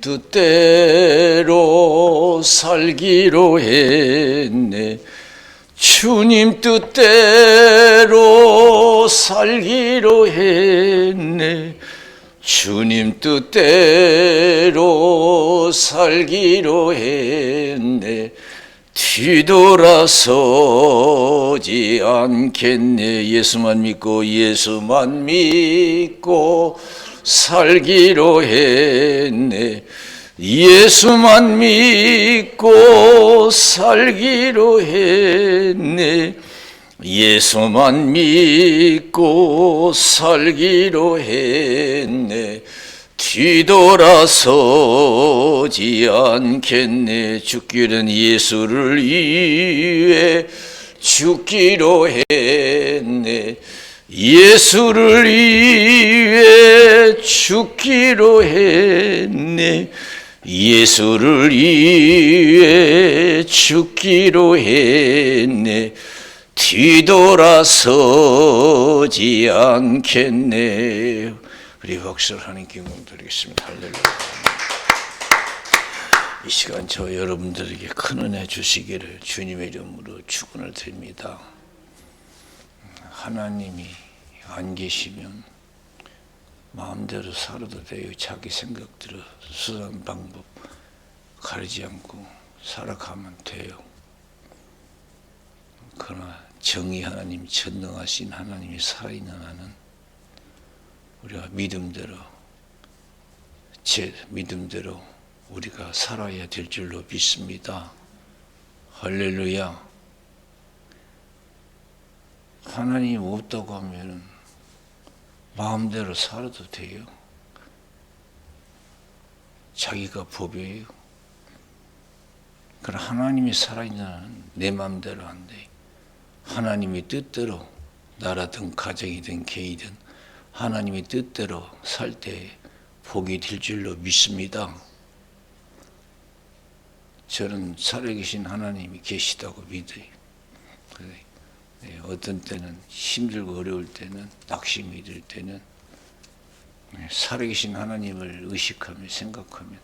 뜻대로 살기로 했네. 주님 뜻대로 살기로 했네. 주님 뜻대로 살기로 했네. 뒤돌아서지 않겠네. 예수만 믿고 살기로 했네. 예수만 믿고 살기로 했네. 예수만 믿고 살기로 했네. 뒤돌아서지 않겠네. 죽기는 예수를 위해 죽기로 했네. 예수를 위해 죽기로 했네. 예수를 위해 죽기로 했네. 뒤돌아서지 않겠네. 우리 박수를 하나님께 감사드리겠습니다. 할렐루야. 이 시간 저 여러분들에게 큰 은혜 주시기를 주님의 이름으로 축원을 드립니다. 하나님이 안 계시면 마음대로 살아도 돼요. 자기 생각대로 수단 방법 가리지 않고 살아가면 돼요. 그러나 정의 하나님, 전능하신 하나님이 살아있는 한은 우리가 믿음대로, 제 믿음대로 우리가 살아야 될 줄로 믿습니다. 할렐루야. 하나님이 없다고 하면 마음대로 살아도 돼요. 자기가 법이에요. 그러나 하나님이 살아있는 한은 내 마음대로 안 돼. 하나님이 뜻대로 나라든 가정이든 개이든 하나님이 뜻대로 살 때 복이 될 줄로 믿습니다. 저는 살아계신 하나님이 계시다고 믿어요. 어떤 때는 힘들고 어려울 때는, 낙심이 들 때는 살아계신 하나님을 의식하며 생각하면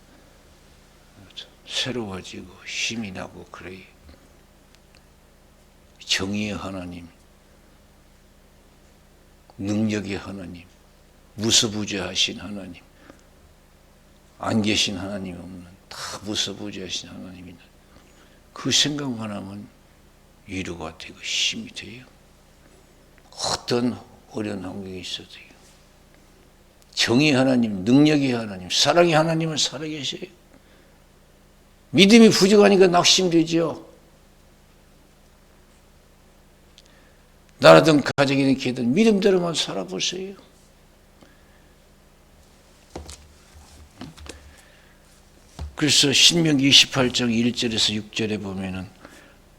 새로워지고 힘이 나고 그래요. 정의의 하나님, 능력의 하나님, 무소부재하신 하나님, 안 계신 하나님 없는 다 무소부재하신 하나님이다. 그 생각만 하면 위로가 되고 힘이 돼요. 어떤 어려운 환경이 있어도요. 정의 하나님, 능력의 하나님, 사랑의 하나님은 살아계셔요. 믿음이 부족하니까 낙심되죠. 나라든 가정이든 개든 믿음대로만 살아보세요. 그래서 신명기 28장 1절에서 6절에 보면은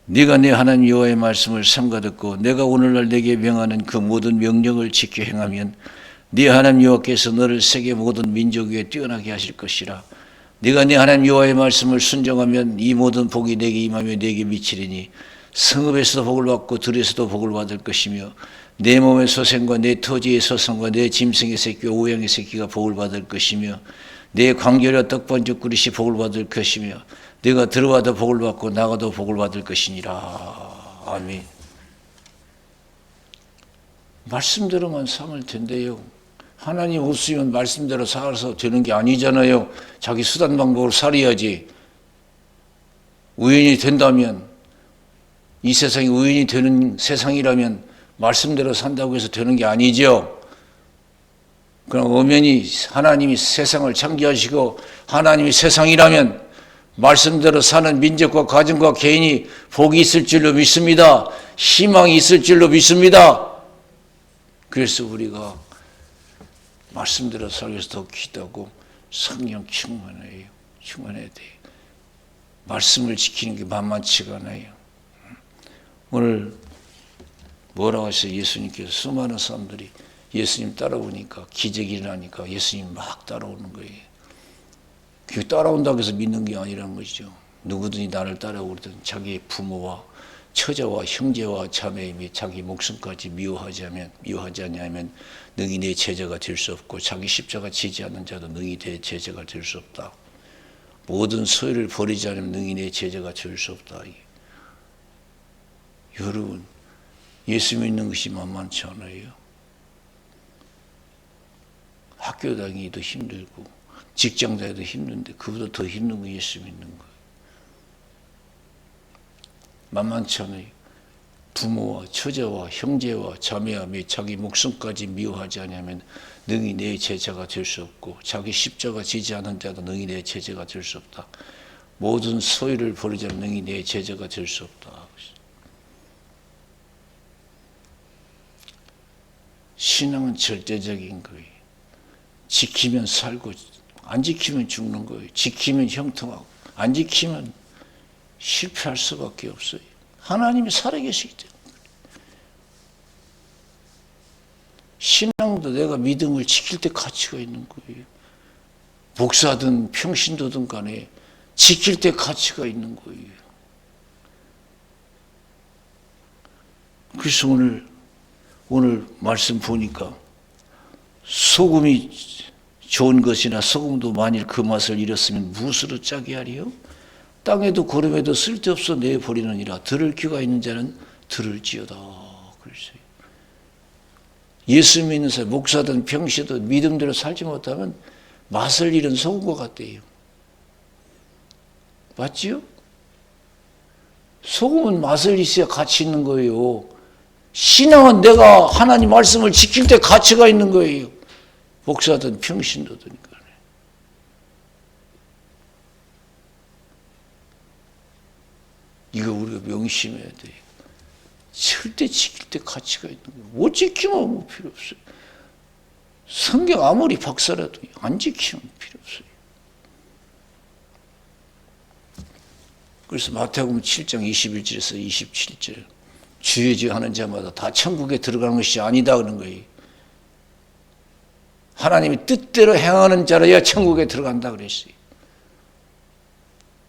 네가 내 하나님 여호와의 말씀을 삼가 듣고 내가 오늘날 네게 명하는 그 모든 명령을 지켜 행하면 네 하나님 여호와께서 너를 세계 모든 민족 위에 뛰어나게 하실 것이라. 네가 네 하나님 여호와의 말씀을 순종하면 이 모든 복이 네게 임하며 네게 미치리니 성읍에서도 복을 받고 들에서도 복을 받을 것이며 내 몸의 소생과 내 토지의 소생과 내 짐승의 새끼와 우양의 새끼가 복을 받을 것이며 내 광결과 떡반죽 그릇이 복을 받을 것이며 네가 들어와도 복을 받고 나가도 복을 받을 것이니라. 아멘. 말씀대로만 살면 된대요. 하나님 없으면 말씀대로 살아서 되는 게 아니잖아요. 자기 수단 방법으로 살아야지. 우연히 된다면, 이 세상이 우연히 되는 세상이라면 말씀대로 산다고 해서 되는 게 아니죠. 그럼 엄연히 하나님이 세상을 창조하시고 하나님이 세상이라면 말씀대로 사는 민족과 가정과 개인이 복이 있을 줄로 믿습니다. 희망이 있을 줄로 믿습니다. 그래서 우리가 말씀대로 살기 위해서 더 기도하고 성령 충만해야 돼요. 말씀을 지키는 게 만만치가 않아요. 오늘 뭐라고 하셔요? 예수님께서 수많은 사람들이 예수님 따라오니까 기적이 일어나니까 예수님 막 따라오는 거예요. 그 따라온다고 해서 믿는 게 아니라는 것이죠. 누구든지 나를 따라오거든 자기의 부모와 처자와 형제와 자매 및 자기 목숨까지 미워하지 않냐면 능히 내 제자가 될 수 없고 자기 십자가 지지 않는 자도 능히 내 제자가 될 수 없다. 모든 소유를 버리지 않으면 능히 내 제자가 될 수 없다. 여러분, 예수 믿는 것이 만만치 않아요. 학교 다니기도 힘들고 직장 다니기도 힘든데 그보다 더 힘든 거 예수 믿는 거예요. 만만치 않아요. 부모와 처자와 형제와 자매와 및 자기 목숨까지 미워하지 않으면 능히 내 제자가 될 수 없고 자기 십자가 지지 않은 자도 능히 내 제자가 될 수 없다. 모든 소유를 버리지 않으면 능히 내 제자가 될 수 없다. 신앙은 절대적인 거예요. 지키면 살고 안 지키면 죽는 거예요. 지키면 형통하고 안 지키면 실패할 수밖에 없어요. 하나님이 살아계시기 때문에. 신앙도 내가 믿음을 지킬 때 가치가 있는 거예요. 목사든 평신도든 간에 지킬 때 가치가 있는 거예요. 그래서 오늘 말씀 보니까 소금이 좋은 것이나 소금도 만일 그 맛을 잃었으면 무엇으로 짜게 하리요? 땅에도 거름에도 쓸데없어 내버리느니라. 들을 귀가 있는 자는 들을지어다. 그랬어요. 예수 믿는 사람, 목사든 평시든 믿음대로 살지 못하면 맛을 잃은 소금과 같대요. 맞지요? 소금은 맛을 있어야 가치 있는 거예요. 신앙은 내가 하나님 말씀을 지킬 때 가치가 있는 거예요. 목사든 평신도든 간에. 이거 우리가 명심해야 돼요. 절대 지킬 때 가치가 있는 거예요. 못 지키면 뭐 필요 없어요. 성경 아무리 박사라도 안 지키면 필요 없어요. 그래서 마태복음 7장 21절에서 27절 주의 주 하는 자마다 다 천국에 들어가는 것이 아니다 그런 거예요. 하나님이 뜻대로 행하는 자라야 천국에 들어간다 그랬어요.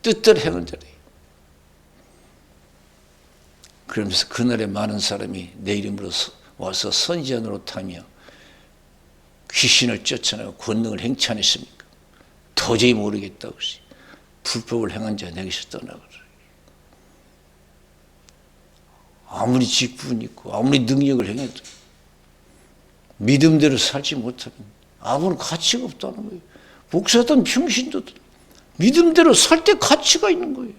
뜻대로 행하는 자라야. 그러면서 그날에 많은 사람이 내 이름으로 와서 선지자 노릇하며 귀신을 쫓아내고 권능을 행치 않았습니까? 도저히 모르겠다고 그랬어요. 불법을 행한 자 내게서 떠나가라. 아무리 직분 있고 아무리 능력을 행해도 믿음대로 살지 못하면 아무런 가치가 없다는 거예요. 목사든 평신도든 믿음대로 살 때 가치가 있는 거예요.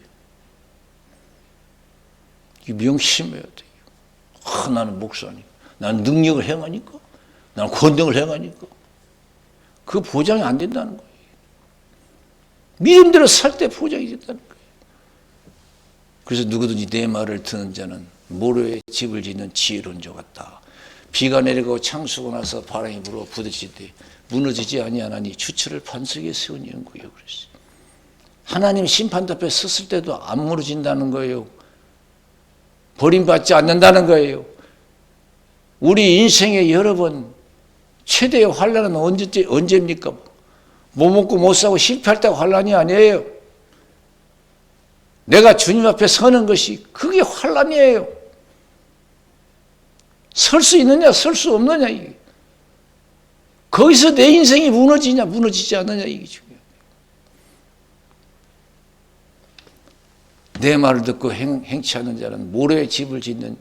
이 명심해야 돼요. 나는 목사니까, 나는 능력을 행하니까, 나는 권능을 행하니까 그 보장이 안 된다는 거예요. 믿음대로 살 때 보장이 된다는 거예요. 그래서 누구든지 내 말을 듣는 자는 모래에 집을 짓는 지혜로운 자 같다. 비가 내리고 창수가 나서 바람이 불어 부딪힐 때 무너지지 아니하나니 주철을 반석에 세운 연구요. 그랬어요. 하나님 심판대 앞에 섰을 때도 안 무너진다는 거예요. 버림받지 않는다는 거예요. 우리 인생에 여러 번 최대의 환난은 언제입니까? 못 먹고 못 사고 실패할 때가 환난이 아니에요. 내가 주님 앞에 서는 것이 그게 환난이에요. 설 수 있느냐 설 수 없느냐 이게. 거기서 내 인생이 무너지냐 무너지지 않느냐 이게 중요해요. 내 말을 듣고 행치 않는 자는 모래에 집을 짓는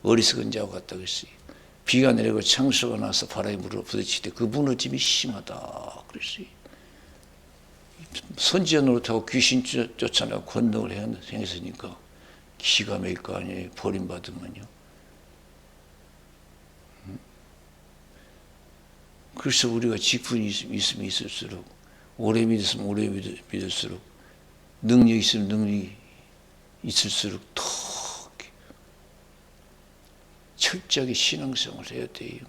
어리석은 자와 같다 그랬어요. 비가 내리고 창수가 나서 바람이 불어 부딪힐 때 그 무너짐이 심하다 그랬어요. 선지자 노릇하고 귀신 쫓아내고 권능을 행했으니까 기가 막힐 거 아니에요. 버림받으면요. 그래서 우리가 직분이 있으면 있을수록 오래 믿었으면 오래 믿을수록 능력이 있으면 능력이 있을수록 더 철저하게 신앙생활을 해야 돼요.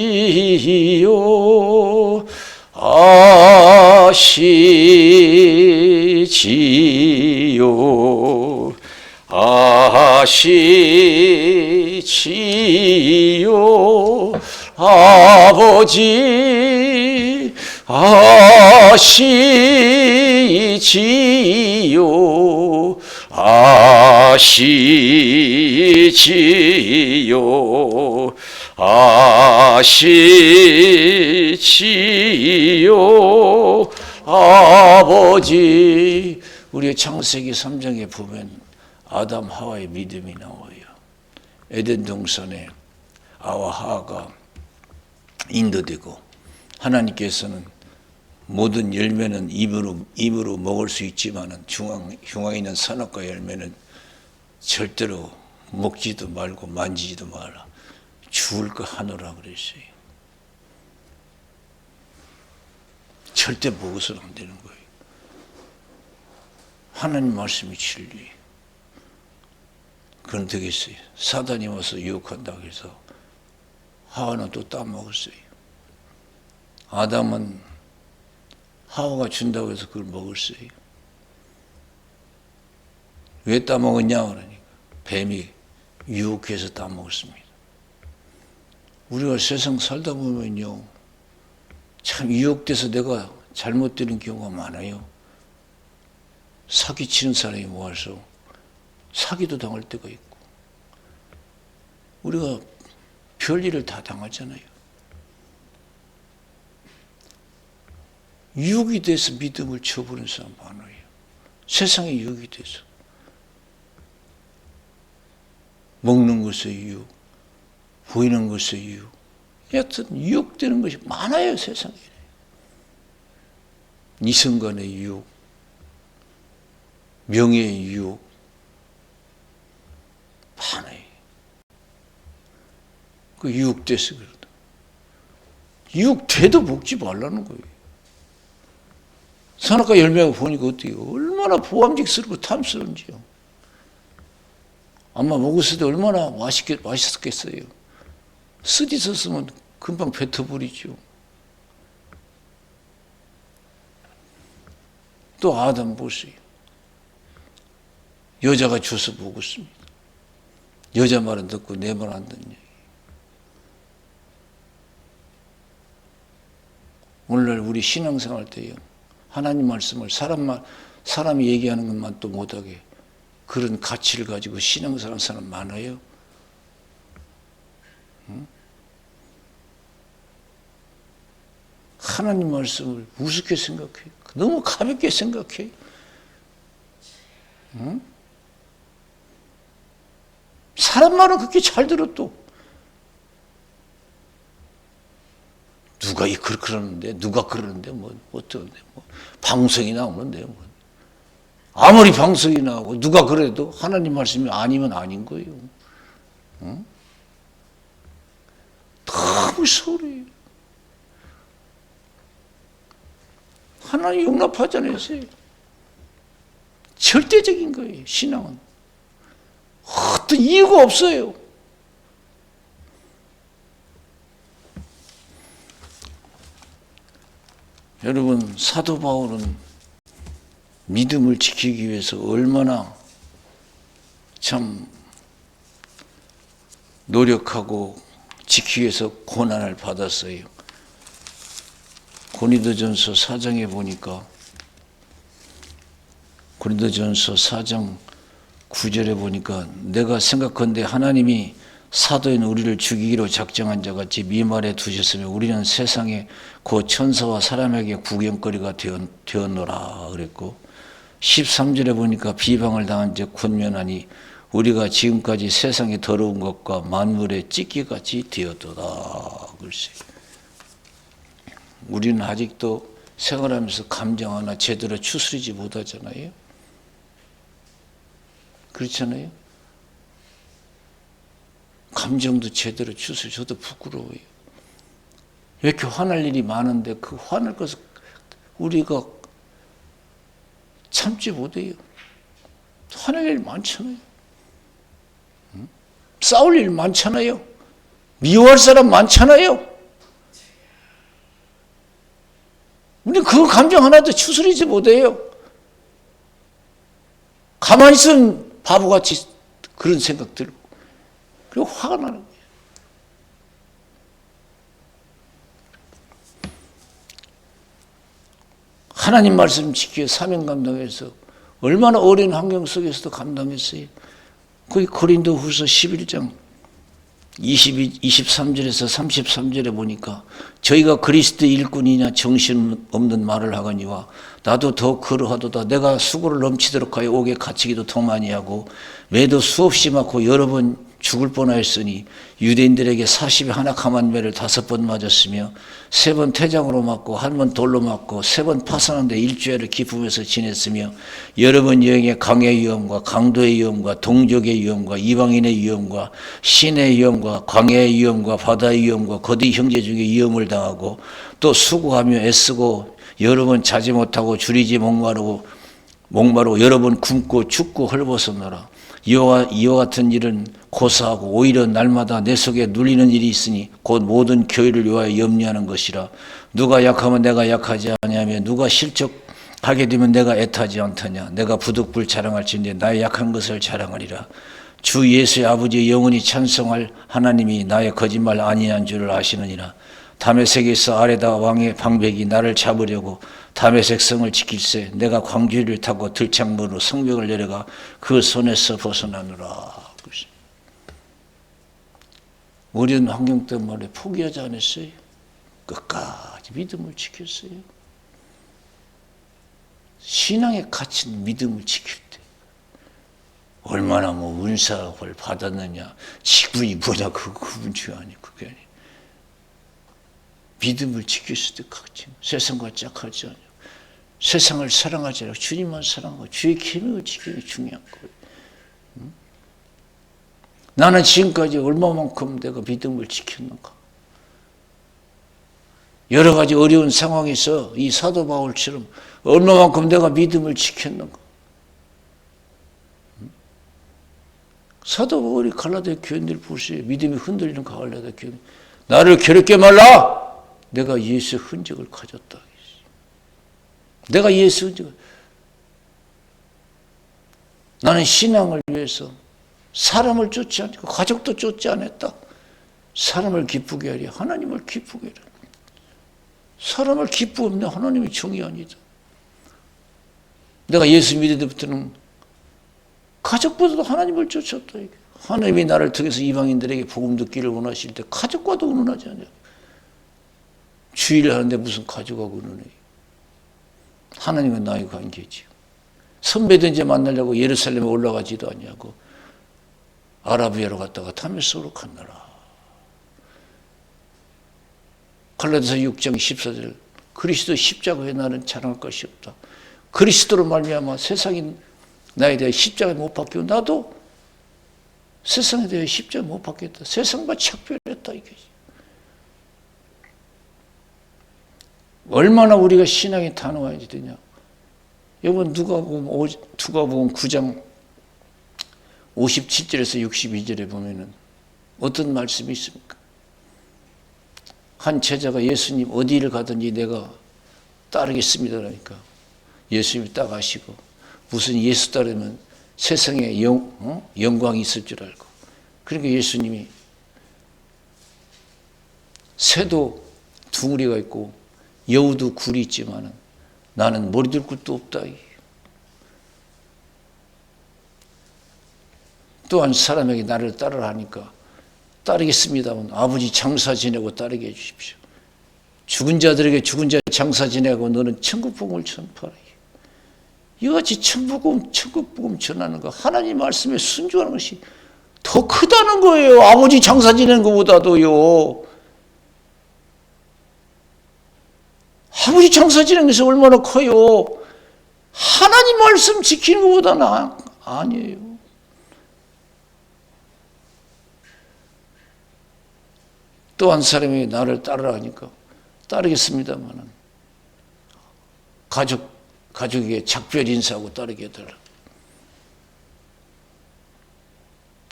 아시지요 아시지요 아시지요 아버지 아시지요 아시지요 아시지요 아버지. 우리의 창세기 3장에 보면 아담 하와의 믿음이 나와요. 에덴 동산에 아와 하가 인도되고 하나님께서는 모든 열매는 입으로 먹을 수 있지만은 중앙에 있는 선악과 열매는 절대로 먹지도 말고 만지지도 마라. 죽을 거 하노라 그랬어요. 절대 먹어서는 안 되는 거예요. 하나님 말씀이 진리. 그건 되겠어요. 사단이 와서 유혹한다고 해서 하와는 또 따먹었어요. 아담은 하와가 준다고 해서 그걸 먹었어요. 왜 따먹었냐 그러니까 뱀이 유혹해서 따먹었습니다. 우리가 세상 살다 보면요, 참 유혹돼서 내가 잘못되는 경우가 많아요. 사기치는 사람이 모아서 사기도 당할 때가 있고, 우리가 별일을 다 당하잖아요. 유혹이 돼서 믿음을 저버리는 사람 많아요. 세상에 유혹이 돼서. 먹는 것의 유혹, 보이는 것의 유혹, 여하튼 유혹되는 것이 많아요, 세상에. 이성간의 유혹, 명예의 유혹, 많아요. 그 유혹돼서 그러다. 유혹돼도 먹지 말라는 거예요. 선악과 열매가 보니까 어때요? 얼마나 보암직스럽고 탐스러운지요. 아마 먹었을 때 얼마나 맛있었겠어요. 쓰디었으면 금방 뱉어버리죠. 또 아담 보세요. 여자가 줘서 먹었습니다. 여자 말은 듣고 내 말 안 듣냐. 오늘날 우리 신앙생활 때요, 하나님 말씀을 사람이 얘기하는 것만 또 못하게 그런 가치를 가지고 신앙생활 사람 많아요. 응? 하나님 말씀을 우습게 생각해. 너무 가볍게 생각해. 응? 사람 말은 그렇게 잘 들어도 누가 그러는데, 누가 그러는데, 어쩌는데, 방송이 나오는데, 아무리 방송이 나오고, 누가 그래도 하나님 말씀이 아니면 아닌 거예요. 응? 너무 소리예요. 하나님 용납하잖아요. 절대적인 거예요, 신앙은. 어떤 이유가 없어요. 여러분, 사도 바울은 믿음을 지키기 위해서 얼마나 참 노력하고 지키기 위해서 고난을 받았어요. 고린도전서 4장에 보니까, 고린도전서 4장 9절에 보니까, 내가 생각건대 하나님이 사도인 우리를 죽이기로 작정한 자 같이 미말에 두셨으며 우리는 세상에 그 천사와 사람에게 구경거리가 되었노라 그랬고, 13절에 보니까 비방을 당한 즉 권면하니 우리가 지금까지 세상의 더러운 것과 만물의 찢기같이 되었도다. 글쎄, 우리는 아직도 생활하면서 감정 하나 제대로 추스리지 못하잖아요. 그렇잖아요. 감정도 제대로 추스려. 저도 부끄러워요. 왜 이렇게 화날 일이 많은데 그 화날 것을 우리가 참지 못해요. 화날 일 많잖아요. 싸울 일 많잖아요. 미워할 사람 많잖아요. 우리 그 감정 하나도 추스리지 못해요. 가만히 있으면 바보같이 그런 생각 들고, 그리고 화가 나는 거예요. 하나님 말씀 지키며 사명 감당해서 얼마나 어려운 환경 속에서도 감당했어요. 거기 고린도후서 11장 23절에서 33절에 보니까 저희가 그리스도의 일꾼이냐 정신없는 말을 하거니와 나도 더 그러하도다. 내가 수고를 넘치도록 하여 옥에 갇히기도 더 많이 하고 매도 수없이 맞고 여러 번 죽을 뻔하였으니 유대인들에게 40에 하나 감한 매를 5번 맞았으며 3번 태장으로 맞고 1번 돌로 맞고 3번 파산한데 일주일을 기품에서 지냈으며 여러 번 여행에 강의 위험과 강도의 위험과 동족의 위험과 이방인의 위험과 신의 위험과 광야의 위험과 바다의 위험과 거디 형제 중에 위험을 당하고 또 수고하며 애쓰고 여러 번 자지 못하고 줄이지 목마르고 여러 번 굶고 죽고 헐벗었노라. 이와 같은 일은 고사하고 오히려 날마다 내 속에 눌리는 일이 있으니 곧 모든 교회를 위하여 염려하는 것이라. 누가 약하면 내가 약하지 아니하며 누가 실족하게 되면 내가 애타지 않더냐. 내가 부득불 자랑할진대 나의 약한 것을 자랑하리라. 주 예수의 아버지 영원히 찬송할 하나님이 나의 거짓말 아니한 줄을 아시느니라. 다메섹에서 아레다 왕의 방백이 나를 잡으려고 다메섹 성을 지킬세 내가 광주리를 타고 들창문으로 성벽을 내려가 그 손에서 벗어나느라. 어려운 환경 때문에 포기하지 않았어요. 끝까지 믿음을 지켰어요. 신앙에 갇힌 믿음을 지킬 때 얼마나 은사를 받았느냐 직분이 뭐냐 그분 중요하니 그게 아니에요. 믿음을 지켰을 때 갇힌 세상과 짝하지 않아요. 세상을 사랑하지 않고 주님만 사랑하고 주의 계명을 지키는 게 중요한 거예요. 나는 지금까지 얼마만큼 내가 믿음을 지켰는가. 여러 가지 어려운 상황에서 이 사도 바울처럼 얼마만큼 내가 믿음을 지켰는가. 사도 바울이 갈라디아 교인들 보세요. 믿음이 흔들리는 갈라디아 교인. 나를 괴롭게 말라. 내가 예수의 흔적을 가졌다. 내가 예수의 흔적을. 나는 신앙을 위해서 사람을 쫓지 않고 가족도 쫓지 않았다. 사람을 기쁘게 하리 하나님을 기쁘게 하라. 사람을 기쁘게 하면 하나님이 정이 아니다. 내가 예수 믿을 때부터는 가족보다도 하나님을 쫓았다. 하나님이 나를 통해서 이방인들에게 복음 듣기를 원하실 때 가족과도 의논하지 않냐. 주의를 하는데 무슨 가족하고 의논해. 하나님은 나의 관계지요. 선배들 이제 만나려고 예루살렘에 올라가지도 않냐고. 아라비아로 갔다가 다메섹으로 갔느라. 갈라디아서 6장 14절 그리스도 십자가에 나는 자랑할 것이 없다. 그리스도로 말미암아 세상이 나에 대해 십자가에 못 박히고 나도 세상에 대해 십자가에 못 박혔다. 세상과 작별했다 이게. 얼마나 우리가 신앙이 단호해야 되냐. 여러분 누가복음 9장 57절에서 62절에 보면은 어떤 말씀이 있습니까? 한 제자가 예수님 어디를 가든지 내가 따르겠습니다 그러니까 예수님이 따가시고 무슨 예수 따르면 세상에 영광이 있을 줄 알고 그러니까 예수님이 새도 둥우리가 있고 여우도 굴이 있지만은 나는 머리둘 곳도 없다. 또한 사람에게 나를 따르라 하니까 따르겠습니다만 아버지 장사 지내고 따르게 해주십시오. 죽은 자들에게 죽은 자 장사 지내고 너는 천국복음을 전파하라. 이같이 천국복음 전하는 거 하나님 말씀에 순종하는 것이 더 크다는 거예요. 아버지 장사 지내는 것보다도요. 아버지 장사 지내는 것이 얼마나 커요. 하나님 말씀 지키는 것보다는 아니에요. 또 한 사람이 나를 따르라 하니까 따르겠습니다만은 가족에게 작별 인사하고 따르게 해달라.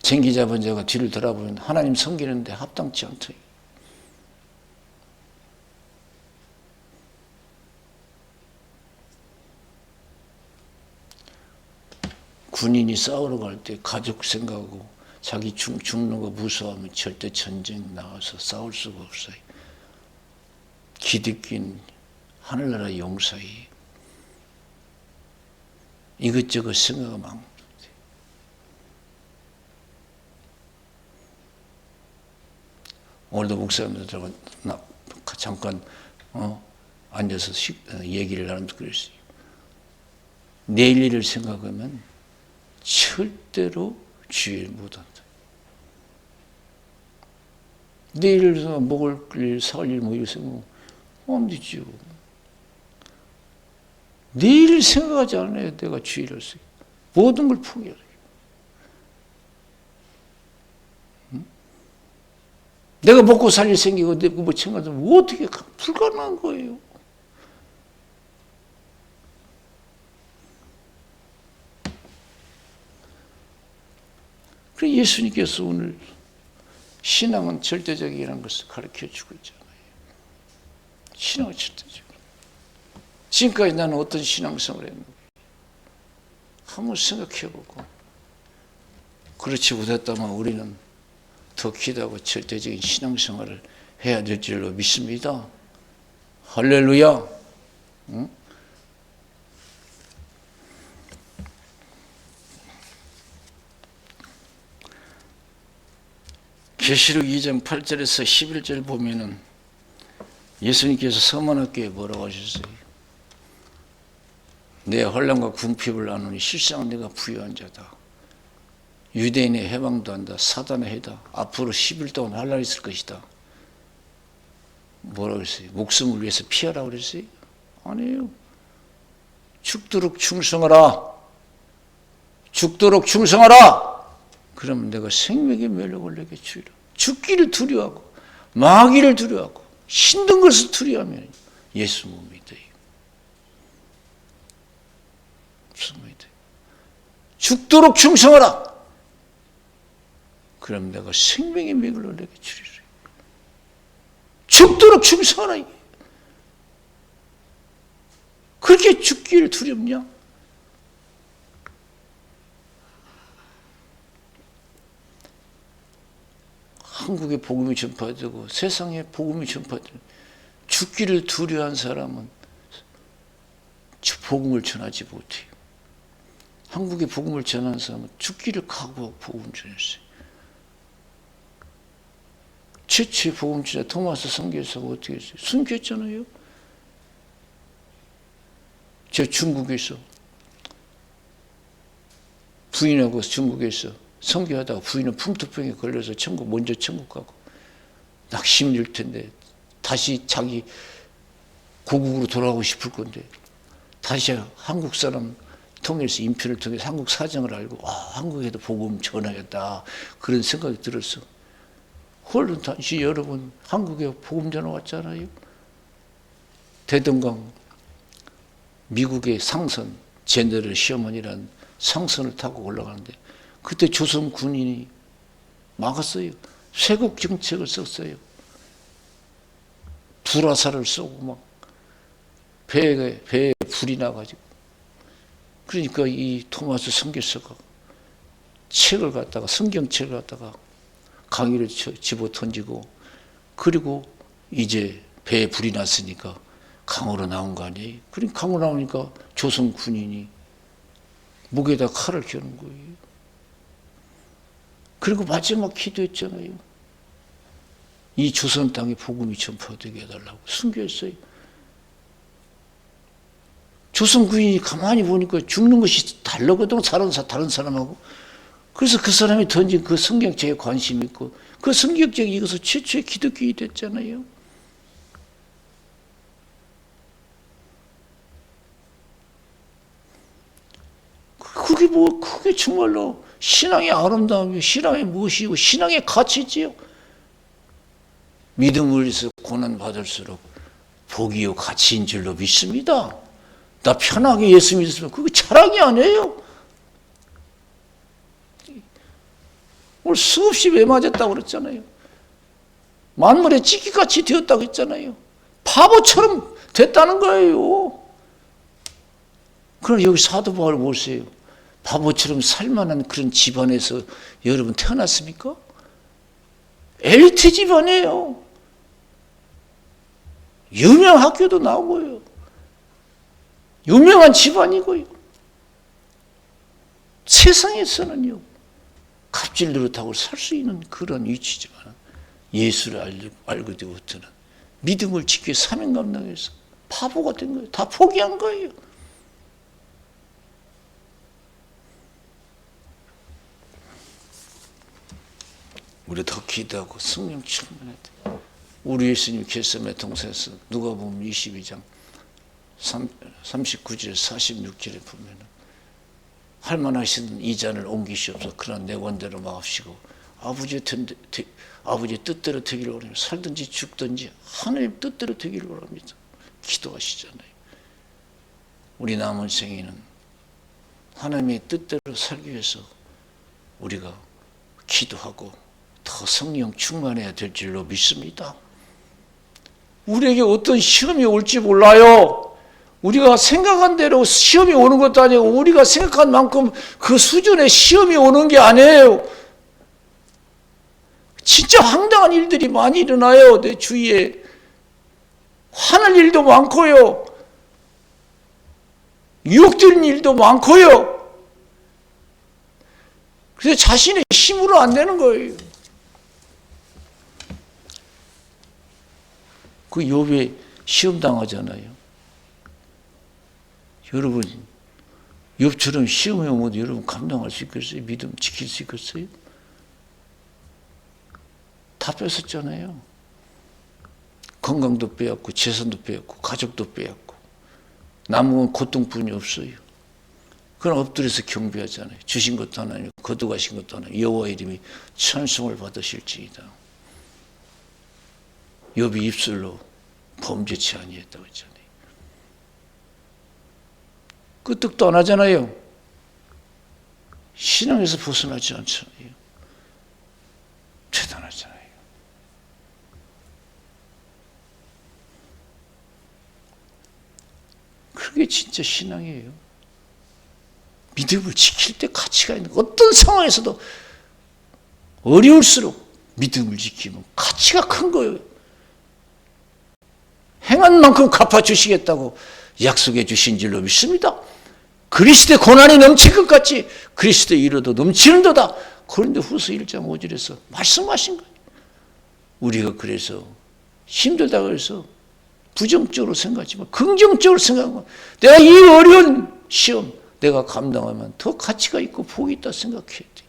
생기 잡은 자가 뒤를 돌아보면 하나님 섬기는데 합당치 않다. 군인이 싸우러 갈 때 가족 생각하고 자기 죽는 거 무서워하면 절대 전쟁 나가서 싸울 수가 없어요. 기득권, 하늘나라 용사이 이것저것 생각하면 오늘도 목사님들하고 잠깐 앉아서 얘기를 나누면서 그랬어요. 내일 일을 생각하면 절대로 주의를 못한다. 내일을 먹을 일, 살 일, 이럴 생각 안 되죠. 내일을 생각하지 않아야 내가 주의를 했어요. 모든 걸 포기해야 돼요. 내가 먹고 살 일 생기고, 내가 뭐 생각하면 어떻게 불가능한 거예요. 그래서 예수님께서 오늘 신앙은 절대적이라는 것을 가르쳐 주고 있잖아요. 신앙은 절대적. 지금까지 나는 어떤 신앙생활을 했는가 한번 생각해보고, 그렇지 못했다면 우리는 더 기도하고 절대적인 신앙생활을 해야 될 줄로 믿습니다. 할렐루야. 응? 계시록 2장 8절에서 11절 보면은 예수님께서 서문학교에 뭐라고 하셨어요? 내 환난과 궁핍을 나누니 실상 내가 부유한 자다. 유대인의 해방도 한다. 사단의 해다. 앞으로 10일 동안 환난이 있을 것이다. 뭐라고 그랬어요? 목숨을 위해서 피하라고 그랬어요? 아니에요. 죽도록 충성하라. 죽도록 충성하라. 그러면 내가 생명의 면력을 내게 주리라. 죽기를 두려워하고 마귀를 두려워하고 힘든 것을 두려워하면 예수 못 믿어요. 무슨 믿어요? 죽도록 충성하라. 그럼 내가 생명의 면력을 내게 주리라. 죽도록 충성하라. 그렇게 죽기를 두렵냐? 한국에 복음이 전파되고 세상에 복음이 전파되고 죽기를 두려워한 사람은 복음을 전하지 못해요. 한국에 복음을 전하는 사람은 죽기를 각오하고 복음을 전했어요. 최초의 복음 전자 토마스 선교사가 어떻게 했어요? 숨겼잖아요. 저 중국에서 부인하고 중국에서 선교하다가 부인은 풍토병에 걸려서 먼저 천국 가고 낙심일 텐데 다시 자기 고국으로 돌아가고 싶을 건데 다시 한국 사람 통해서 인편을 통해서 한국 사정을 알고 한국에도 복음 전하겠다 그런 생각이 들었어. 홀른 당시 여러분 한국에 복음 전화 왔잖아요. 대동강 미국의 상선 제너럴 시어머니라는 상선을 타고 올라가는데 그때 조선 군인이 막았어요. 쇄국 정책을 썼어요. 불화살을 쏘고 막 배에 불이 나가지고. 그러니까 이 토마스 선교사가 책을 갖다가 성경책을 갖다가 강의를 집어 던지고 그리고 이제 배에 불이 났으니까 강으로 나온 거 아니에요. 그러니까 강으로 나오니까 조선 군인이 목에다 칼을 겨눈 거예요. 그리고 마지막 기도했잖아요. 이 조선 땅에 복음이 전파되게 해달라고 순교했어요. 조선 군인이 가만히 보니까 죽는 것이 다르거든 다른 사람하고. 그래서 그 사람이 던진 그 성경책에 관심 있고 그 성경책이 이것을 최초의 기독교인이 됐잖아요. 그게 정말로 신앙의 아름다움이고 신앙의 무엇이고 신앙의 가치지요. 믿음을 위해서 고난 받을수록 복이요 가치인 줄로 믿습니다. 나 편하게 예수 믿었으면 그게 자랑이 아니에요. 오늘 수없이 왜 맞았다고 그랬잖아요. 만물의 찌기같이 되었다고 했잖아요. 바보처럼 됐다는 거예요. 그럼 여기 사도 바울 보세요. 바보처럼 살만한 그런 집안에서 여러분 태어났습니까? 엘리트 집안이에요. 유명 학교도 나오고요. 유명한 집안이고요. 세상에서는요. 갑질 노릇하고 살 수 있는 그런 위치지만 예수를 알고 되었더는 믿음을 지켜 사명 감당해서 바보가 된 거예요. 다 포기한 거예요. 우리 더 기도하고 성령 충만해야 돼. 우리 예수님 겟세마네 동산에서 누가복음 22장 39절 46절에 보면은 할만하신 이 잔을 옮기시옵소서. 그러나 내 원대로 마옵시고 아버지의 뜻대로 되기를 원합니다. 살든지 죽든지 하나님 뜻대로 되기를 원합니다. 기도하시잖아요. 우리 남은 생에는 하나님의 뜻대로 살기 위해서 우리가 기도하고 더 성령 충만해야 될 줄로 믿습니다. 우리에게 어떤 시험이 올지 몰라요. 우리가 생각한 대로 시험이 오는 것도 아니고 우리가 생각한 만큼 그 수준의 시험이 오는 게 아니에요. 진짜 황당한 일들이 많이 일어나요. 내 주위에. 화날 일도 많고요. 유혹되는 일도 많고요. 그래서 자신의 힘으로 안 되는 거예요. 그 욥이 시험 당하잖아요. 여러분, 욥처럼 시험에 오면 여러분 감당할 수 있겠어요? 믿음 지킬 수 있겠어요? 다 뺏었잖아요. 건강도 빼앗고 재산도 빼앗고 가족도 빼앗고 남은 건 고통뿐이 없어요. 그럼 엎드려서 경배하잖아요. 주신 것도 하나님, 거두가신 것도 하나님, 여호와 이름이 찬송을 받으실지이다. 욥이 입술로 범죄치 아니했다고 했잖아요. 끄떡도 안 하잖아요. 신앙에서 벗어나지 않잖아요. 대단하잖아요. 그게 진짜 신앙이에요. 믿음을 지킬 때 가치가 있는 어떤 상황에서도 어려울수록 믿음을 지키면 가치가 큰 거예요. 행한 만큼 갚아주시겠다고 약속해 주신 줄로 믿습니다. 그리스도의 고난이 넘칠 것 같이 그리스도의 이로도 넘치는도다. 고린도후서 1장 5절에서 말씀하신 거예요. 우리가 그래서 힘들다고 해서 부정적으로 생각하지 마. 긍정적으로 생각하면 내가 이 어려운 시험 내가 감당하면 더 가치가 있고 복이 있다 생각해야 돼.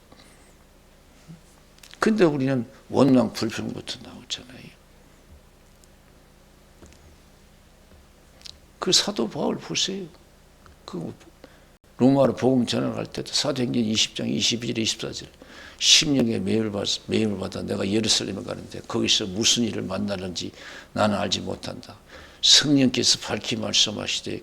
근데 우리는 원망 불평부터 나오잖아요. 그 사도 바울 보세요. 그 로마로 복음 전할 때도 사도행전 20장 22절 24절 심령에 매임을 받아 내가 예루살렘에 가는데 거기서 무슨 일을 만나는지 나는 알지 못한다. 성령께서 밝히 말씀하시되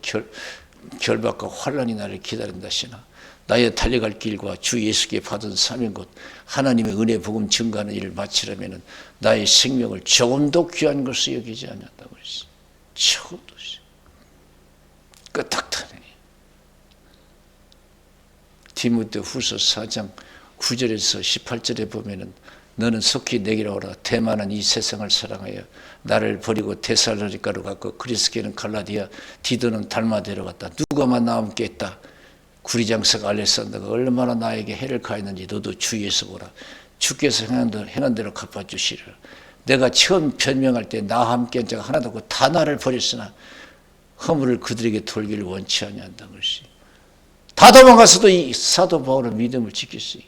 결박과 환난이 나를 기다린다 하시나 나의 달려갈 길과 주 예수께 받은 사명 곧 하나님의 은혜 복음 증거하는 일을 마치려면 나의 생명을 조금도 귀한 것으로 여기지 않는다고 그랬어요. 조금도. 끄떡하네. 디모데후서 4장 9절에서 18절에 보면은 너는 속히 내게로 오라. 대만은 이 세상을 사랑하여 나를 버리고 데살로니가로 갔고 그리스게는 갈라디아 디도는 달마데로 갔다. 누가만 나와 함께 했다. 구리장사가 알렉산더가 얼마나 나에게 해를 가했는지 너도 주의해서 보라. 주께서 행한 대로 갚아주시리라. 내가 처음 변명할 때 나와 함께 한 자가 하나도 없고 다 나를 버렸으나 허물을 그들에게 돌기를 원치 아니한다 그러시. 다 도망가서도 이 사도 바울은 믿음을 지켰어요.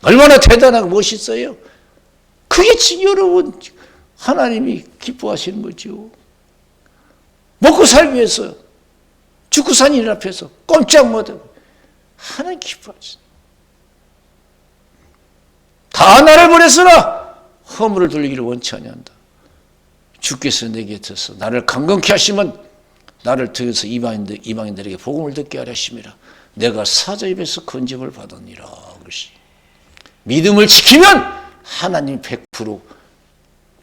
얼마나 대단하고 멋있어요. 그게 여러분 하나님이 기뻐하시는 거죠. 먹고 살기 위해서 죽고 산 일 앞에서 꼼짝 못하고 하나님 기뻐하시죠. 다 나를 버렸으나 허물을 돌리기를 원치 아니한다. 주께서 내 곁에서 나를 강건케 하시면 나를 통해서 이방인들에게 복음을 듣게 하려 하심이라. 내가 사자 입에서 건짐을 받았니라. 그것이 믿음을 지키면 하나님 100%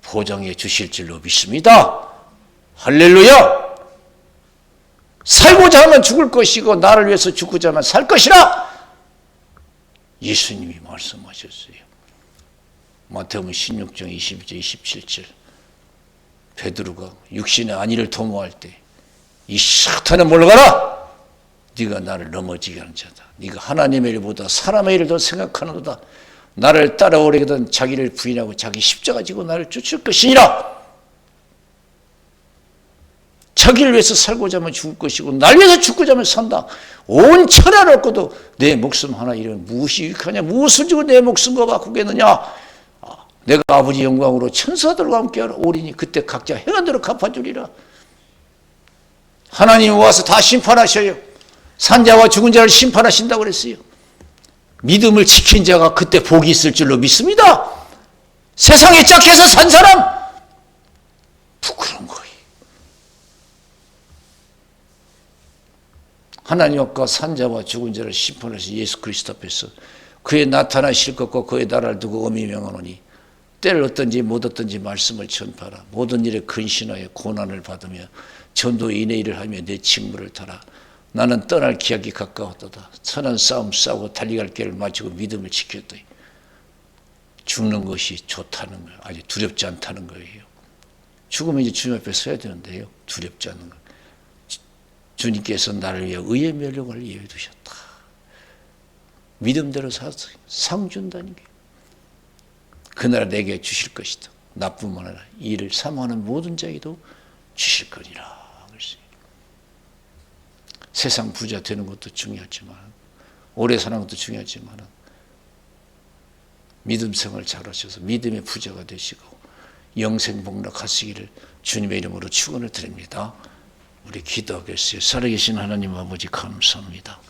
보장해 주실 줄로 믿습니다. 할렐루야. 살고자 하면 죽을 것이고 나를 위해서 죽고자 하면 살 것이라 예수님이 말씀하셨어요. 마태복음 16장 22절 27절 베드로가 육신의 안위를 도모할 때 이 사탄에 물러가라. 네가 나를 넘어지게 하는 자다. 네가 하나님의 일보다 사람의 일을 더 생각하는도다. 나를 따라오려거든 자기를 부인하고 자기 십자가 지고 나를 쫓을 것이니라. 자기를 위해서 살고자 하면 죽을 것이고 날 위해서 죽고자 하면 산다. 온 천하를 얻고도 내 목숨 하나 잃으면 무엇이 유익하냐. 무엇을 주고 내 목숨과 바꾸겠느냐. 내가 아버지 영광으로 천사들과 함께 오리니 그때 각자 행한 대로 갚아주리라. 하나님이 와서 다 심판하셔요. 산자와 죽은 자를 심판하신다고 그랬어요. 믿음을 지킨 자가 그때 복이 있을 줄로 믿습니다. 세상에 짝해서 산 사람 부끄러운 거예요. 하나님 앞과 산자와 죽은 자를 심판하신 예수 그리스도 앞에서 그의 나타나실 것과 그의 나라를 두고 엄히 명하노니 때를 얻든지 못 얻든지 말씀을 전파하라. 모든 일에 근신하여 고난을 받으며 전도인의 일을 하며 내 직무를 다라. 나는 떠날 기약이 가까웠도다. 선한 싸움 싸우고 달려갈 길을 마치고 믿음을 지켰다. 죽는 것이 좋다는 거예요. 아주 두렵지 않다는 거예요. 죽으면 이제 주님 앞에 서야 되는데요. 두렵지 않는 거예요. 주님께서 나를 위해 의의 멸류관을 예비해 두셨다. 믿음대로 살았어요. 상 준다는 게. 그날 내게 주실 것이다. 나뿐만 아니라 이를 사모하는 모든 자에게도 주실 거니라. 세상 부자 되는 것도 중요하지만 오래 사는 것도 중요하지만 믿음 생활 잘하셔서 믿음의 부자가 되시고 영생 복락하시기를 주님의 이름으로 축원을 드립니다. 우리 기도하겠어요. 살아계신 하나님 아버지 감사합니다.